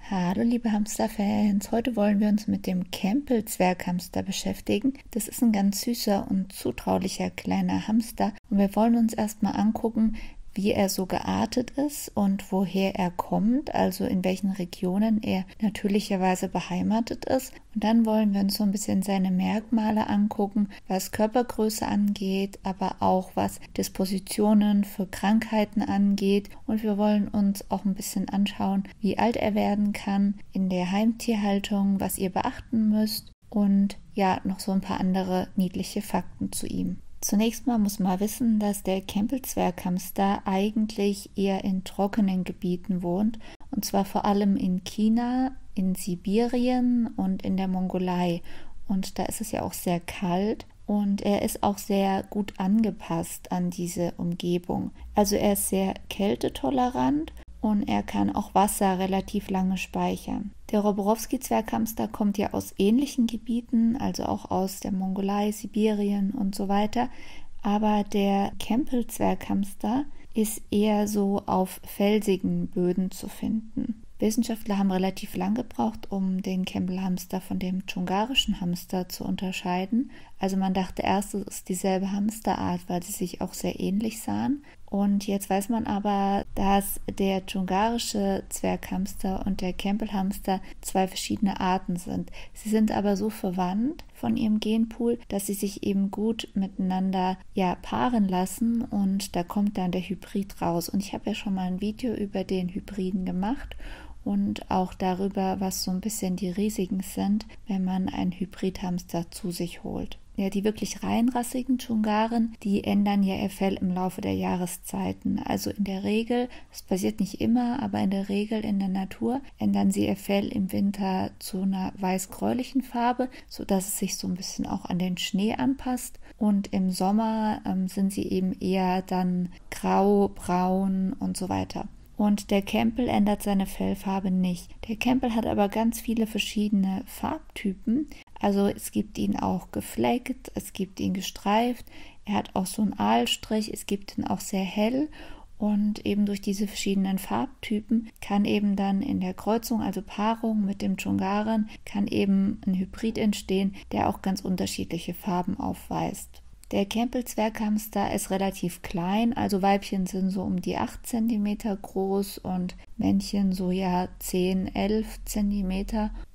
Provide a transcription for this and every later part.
Hallo liebe Hamsterfans, heute wollen wir uns mit dem Campbell-Zwerghamster beschäftigen. Das ist ein ganz süßer und zutraulicher kleiner Hamster und wir wollen uns erstmal angucken, wie er so geartet ist und woher er kommt, also in welchen Regionen er natürlicherweise beheimatet ist. Und dann wollen wir uns so ein bisschen seine Merkmale angucken, was Körpergröße angeht, aber auch was Dispositionen für Krankheiten angeht. Und wir wollen uns auch ein bisschen anschauen, wie alt er werden kann in der Heimtierhaltung, was ihr beachten müsst und ja, noch so ein paar andere niedliche Fakten zu ihm. Zunächst mal muss man wissen, dass der Campbell-Zwerghamster eigentlich eher in trockenen Gebieten wohnt, und zwar vor allem in China, in Sibirien und in der Mongolei. Und da ist es ja auch sehr kalt und er ist auch sehr gut angepasst an diese Umgebung. Also er ist sehr kältetolerant und er kann auch Wasser relativ lange speichern. Der Roborowski-Zwerghamster kommt ja aus ähnlichen Gebieten, also auch aus der Mongolei, Sibirien und so weiter. Aber der Campbell-Zwerghamster ist eher so auf felsigen Böden zu finden. Wissenschaftler haben relativ lang gebraucht, um den Campbell-Hamster von dem dschungarischen Hamster zu unterscheiden. Also man dachte erst, es ist dieselbe Hamsterart, weil sie sich auch sehr ähnlich sahen. Und jetzt weiß man aber, dass der dschungarische Zwerghamster und der Campbell-Hamster zwei verschiedene Arten sind. Sie sind aber so verwandt von ihrem Genpool, dass sie sich eben gut miteinander paaren lassen und da kommt dann der Hybrid raus. Und ich habe ja schon mal ein Video über den Hybriden gemacht und auch darüber, was so ein bisschen die Risiken sind, wenn man einen Hybridhamster zu sich holt. Ja, die wirklich reinrassigen Dschungaren, die ändern ja ihr Fell im Laufe der Jahreszeiten. Also in der Regel, das passiert nicht immer, aber in der Regel in der Natur ändern sie ihr Fell im Winter zu einer weiß-gräulichen Farbe, sodass es sich so ein bisschen auch an den Schnee anpasst. Und im Sommer sind sie eben eher dann grau, braun und so weiter. Und der Campbell ändert seine Fellfarbe nicht. Der Campbell hat aber ganz viele verschiedene Farbtypen. Also es gibt ihn auch gefleckt, es gibt ihn gestreift, er hat auch so einen Aalstrich, es gibt ihn auch sehr hell. Und eben durch diese verschiedenen Farbtypen kann eben dann in der Kreuzung, also Paarung mit dem Dschungaren, kann eben ein Hybrid entstehen, der auch ganz unterschiedliche Farben aufweist. Der Campbell-Zwerghamster ist relativ klein, also Weibchen sind so um die 8 cm groß und Männchen so 10, 11 cm.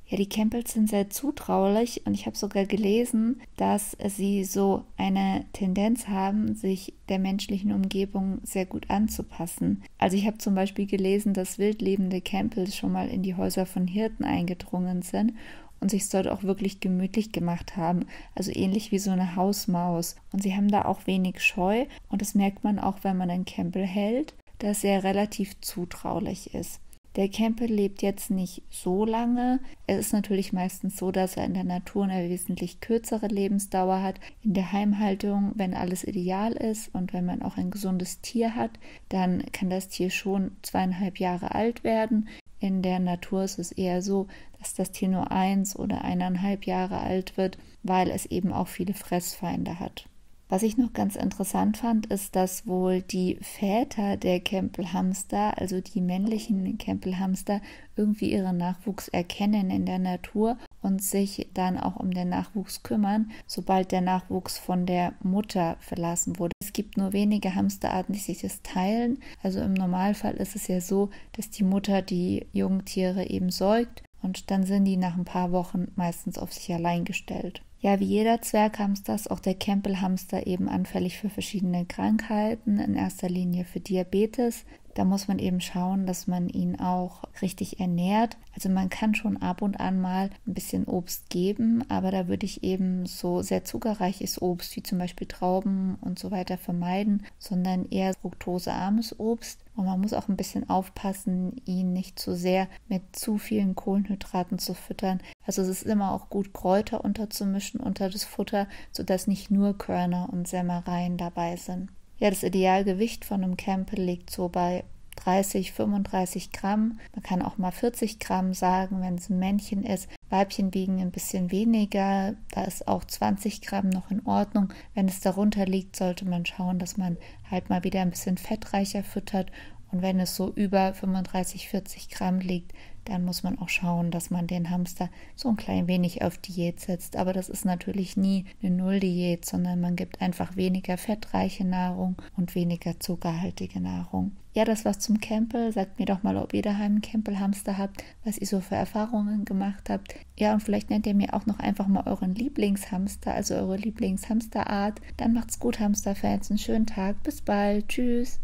Ja, die Campbells sind sehr zutraulich und ich habe sogar gelesen, dass sie so eine Tendenz haben, sich der menschlichen Umgebung sehr gut anzupassen. Also ich habe zum Beispiel gelesen, dass wildlebende Campbells schon mal in die Häuser von Hirten eingedrungen sind und sich dort auch wirklich gemütlich gemacht haben, also ähnlich wie so eine Hausmaus. Und sie haben da auch wenig Scheu und das merkt man auch, wenn man einen Campbell hält, dass er relativ zutraulich ist. Der Campbell lebt jetzt nicht so lange. Es ist natürlich meistens so, dass er in der Natur eine wesentlich kürzere Lebensdauer hat. In der Heimhaltung, wenn alles ideal ist und wenn man auch ein gesundes Tier hat, dann kann das Tier schon 2,5 Jahre alt werden. In der Natur ist es eher so, dass das Tier nur 1 oder 1,5 Jahre alt wird, weil es eben auch viele Fressfeinde hat. Was ich noch ganz interessant fand, ist, dass wohl die Väter der Campbell-Hamster, also die männlichen Campbell-Hamster, irgendwie ihren Nachwuchs erkennen in der Natur und sich dann auch um den Nachwuchs kümmern, sobald der Nachwuchs von der Mutter verlassen wurde. Es gibt nur wenige Hamsterarten, die sich das teilen. Also im Normalfall ist es ja so, dass die Mutter die Jungtiere eben säugt und dann sind die nach ein paar Wochen meistens auf sich allein gestellt. Ja, wie jeder Zwerghamster ist auch der Campbell-Hamster eben anfällig für verschiedene Krankheiten, in erster Linie für Diabetes. Da muss man eben schauen, dass man ihn auch richtig ernährt. Also man kann schon ab und an mal ein bisschen Obst geben, aber da würde ich eben so sehr zuckerreiches Obst wie zum Beispiel Trauben und so weiter vermeiden, sondern eher fruktosearmes Obst. Und man muss auch ein bisschen aufpassen, ihn nicht zu sehr mit zu vielen Kohlenhydraten zu füttern. Also es ist immer auch gut, Kräuter unterzumischen unter das Futter, sodass nicht nur Körner und Sämereien dabei sind. Ja, das Idealgewicht von einem Campbell liegt so bei 30, 35 Gramm. Man kann auch mal 40 Gramm sagen, wenn es ein Männchen ist. Weibchen wiegen ein bisschen weniger. Da ist auch 20 Gramm noch in Ordnung. Wenn es darunter liegt, sollte man schauen, dass man halt mal wieder ein bisschen fettreicher füttert. Und wenn es so über 35, 40 Gramm liegt, dann muss man auch schauen, dass man den Hamster so ein klein wenig auf Diät setzt. Aber das ist natürlich nie eine Nulldiät, sondern man gibt einfach weniger fettreiche Nahrung und weniger zuckerhaltige Nahrung. Ja, das war's zum Campbell. Sagt mir doch mal, ob ihr daheim einen Campbell-Hamster habt, was ihr so für Erfahrungen gemacht habt. Ja, und vielleicht nennt ihr mir auch noch einfach mal euren Lieblingshamster, also eure Lieblingshamsterart. Dann macht's gut, Hamsterfans. Einen schönen Tag. Bis bald. Tschüss.